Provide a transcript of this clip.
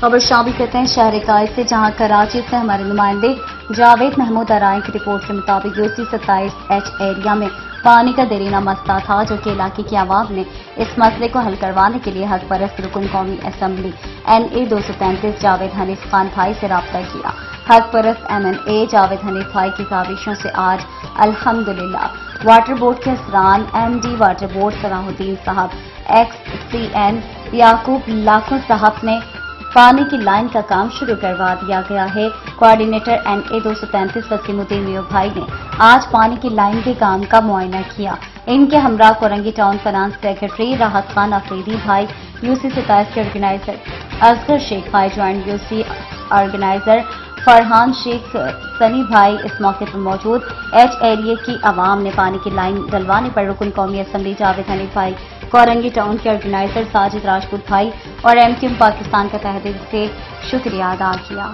खबर शामिल करते हैं शहर कायद से, जहां कराची से हमारे नुमाइंदे जावेद महमूद आराई की रिपोर्ट के मुताबिक यूसी 27H एरिया में पानी का देरीना मसला था, जो कि इलाके की आवाम ने इस मसले को हल करवाने के लिए हक परस्त रुकन कौमी असम्बली NA 235 जावेद हनीफ खान भाई से राब्ता किया। हक परस्त MNA जावेद हनीफ भाई की काविशों से आज अल्हम्दुलिल्लाह वाटर बोर्ड के असरान, MD वाटर बोर्ड सलाहुद्दीन साहब, XCN याकूब लाखों साहब ने पानी की लाइन का काम शुरू करवा दिया गया है। कोऑर्डिनेटर NA 235 वसीमुद्दीन मियो भाई ने आज पानी की लाइन के काम का मुआयना किया। इनके हमरा कोरंगी टाउन फाइनेंस सेक्रेटरी राहत खान अफरीदी भाई, यूसी 27 के ऑर्गेनाइजर असगर शेख भाई, joint UC organiser Farhan Shaikh Sunny भाई इस मौके पर मौजूद। H एरिया की आवाम ने पानी की लाइन डलवाने पर रुकन कौमी असम्बली जावेद हनीफ भाई, कोरंगी टाउन के ऑर्गेनाइजर साजिद राजपूत भाई और MQM पाकिस्तान का तहे दिल से शुक्रिया अदा किया।